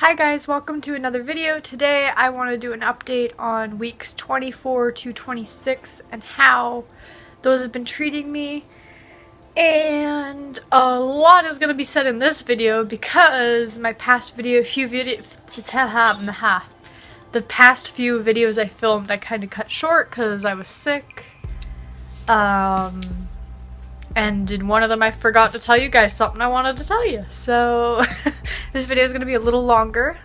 Hi guys, welcome to another video. Today I want to do an update on weeks 24 to 26 and how those have been treating me. And a lot is going to be said in this video because my past the past few videos I filmed I kind of cut short because I was sick. And in one of them I forgot to tell you guys something I wanted to tell you. So this video is going to be a little longer.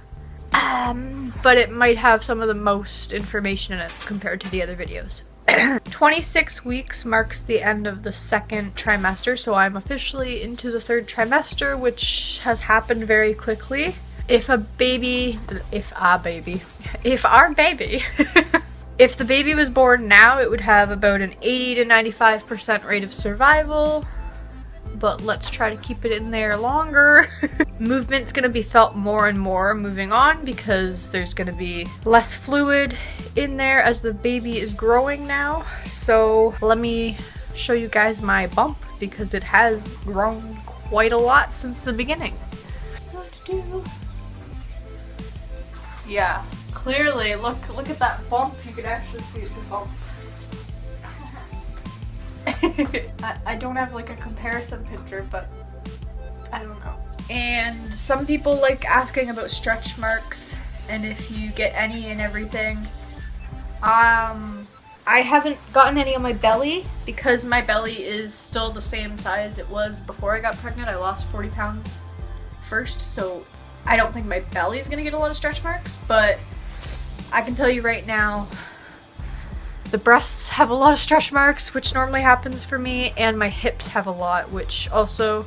But it might have some of the most information in it compared to the other videos. 26 weeks marks the end of the second trimester, so I'm officially into the third trimester, which has happened very quickly. If the baby was born now, it would have about an 80 to 95% rate of survival, but let's try to keep it in there longer. Movement's going to be felt more and more moving on because there's going to be less fluid in there as the baby is growing now. So let me show you guys my bump because it has grown quite a lot since the beginning. Yeah. Clearly, look at that bump. You can actually see the bump. I don't have like a comparison picture, but I don't know. And some people like asking about stretch marks and if you get any and everything. I haven't gotten any on my belly because my belly is still the same size it was before I got pregnant. I lost 40 pounds first, so I don't think my belly is gonna get a lot of stretch marks, but I can tell you right now, the breasts have a lot of stretch marks, which normally happens for me, and my hips have a lot, which also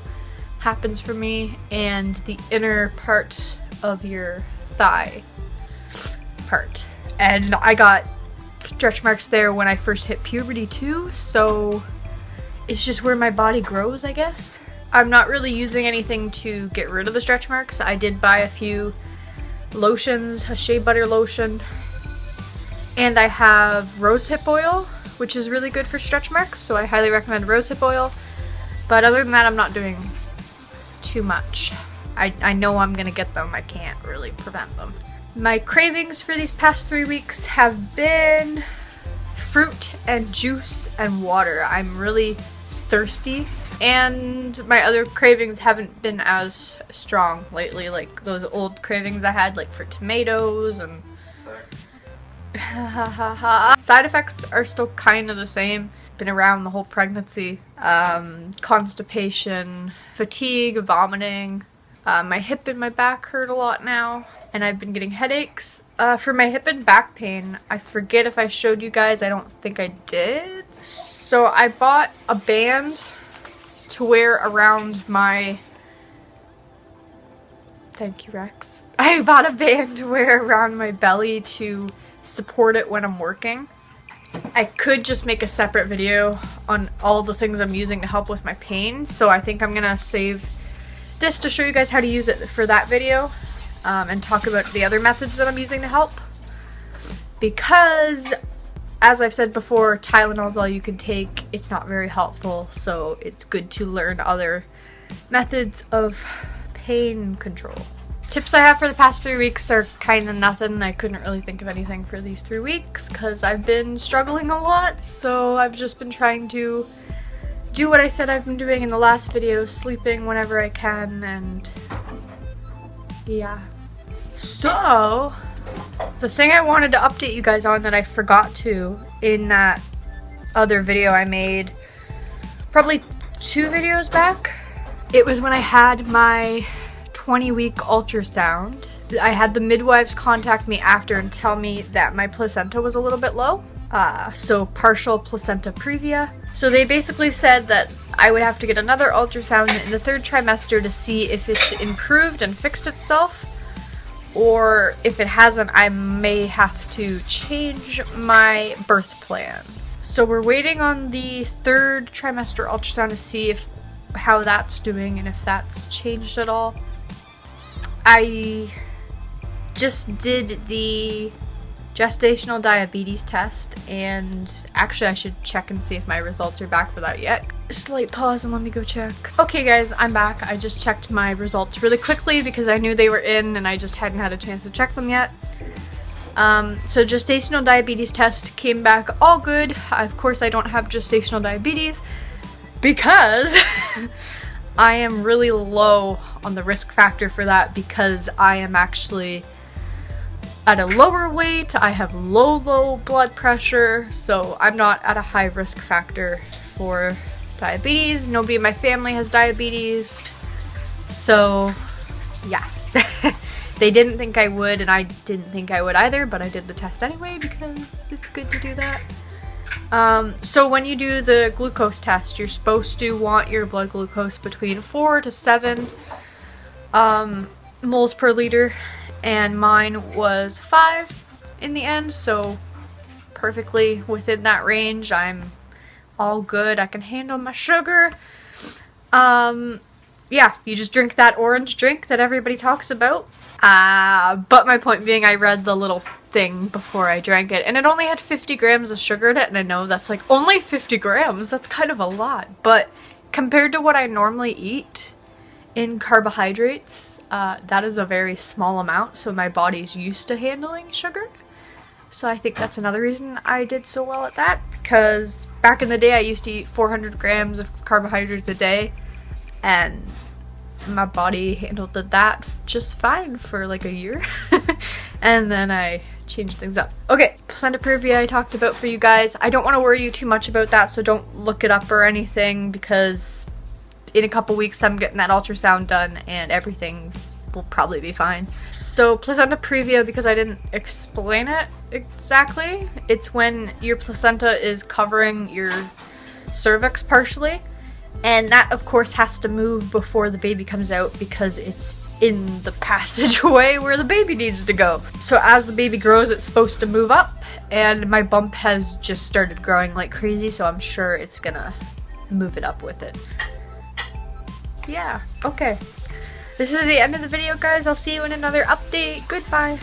happens for me, and the inner part of your thigh part. And I got stretch marks there when I first hit puberty too, so it's just where my body grows, I guess. I'm not really using anything to get rid of the stretch marks. I did buy a few lotions, a shea butter lotion, and I have rosehip oil, which is really good for stretch marks, so I highly recommend rosehip oil. But other than that, I'm not doing too much. I know I'm gonna get them. I can't really prevent them. My cravings for these past 3 weeks have been fruit and juice and water. I'm really thirsty. And my other cravings haven't been as strong lately, like those old cravings I had, like for tomatoes and side effects are still kind of the same. Been around the whole pregnancy. Constipation, fatigue, vomiting. My hip and my back hurt a lot now, and I've been getting headaches. For my hip and back pain, I forget if I showed you guys. I don't think I did. So I bought a band to wear around my... Thank you, Rex. I bought a band to wear around my belly to support it when I'm working. I could just make a separate video on all the things I'm using to help with my pain, so I think I'm gonna save this to show you guys how to use it for that video, and talk about the other methods that I'm using to help. Because, as I've said before, Tylenol is all you can take. It's not very helpful, so it's good to learn other methods of pain control. Tips I have for the past 3 weeks are kind of nothing. I couldn't really think of anything for these 3 weeks because I've been struggling a lot, so I've just been trying to do what I said I've been doing in the last video, sleeping whenever I can, and yeah. So, the thing I wanted to update you guys on that I forgot to in that other video I made probably 2 videos back, it was when I had my 20-week ultrasound. I had the midwives contact me after and tell me that my placenta was a little bit low, so partial placenta previa. So they basically said that I would have to get another ultrasound in the 3rd trimester to see if it's improved and fixed itself, or if it hasn't, I may have to change my birth plan. So we're waiting on the 3rd trimester ultrasound to see how that's doing and if that's changed at all. I just did the gestational diabetes test, and actually I should check and see if my results are back for that yet. slight pause and let me go check. Okay guys, I'm back. I just checked my results really quickly because I knew they were in and I just hadn't had a chance to check them yet. So gestational diabetes test came back all good. Of course I don't have gestational diabetes because I am really low on the risk factor for that because I am actually at a lower weight. I have low blood pressure, so I'm not at a high risk factor for diabetes. Nobody in my family has diabetes, so yeah. They didn't think I would, and I didn't think I would either, but I did the test anyway because it's good to do that. So when you do the glucose test, you're supposed to want your blood glucose between 4 to 7 moles per liter, and mine was 5 in the end, so perfectly within that range. I'm all good. I can handle my sugar. Yeah, you just drink that orange drink that everybody talks about. But my point being, I read the little thing before I drank it, and it only had 50 grams of sugar in it, and I know that's like only 50 grams. That's kind of a lot, but compared to what I normally eat in carbohydrates, that is a very small amount, so my body's used to handling sugar. So I think that's another reason I did so well at that, because back in the day I used to eat 400 grams of carbohydrates a day, and my body handled that just fine for like a year. And then I changed things up. Okay, placenta previa I talked about for you guys. I don't want to worry you too much about that, so don't look it up or anything, because in a couple weeks I'm getting that ultrasound done and everything will probably be fine. So placenta previa, because I didn't explain it exactly, it's when your placenta is covering your cervix partially, and that of course has to move before the baby comes out because it's in the passageway where the baby needs to go. So as the baby grows, it's supposed to move up, and my bump has just started growing like crazy, so I'm sure it's gonna move it up with it. Yeah, okay. This is the end of the video, guys. I'll see you in another update. Goodbye.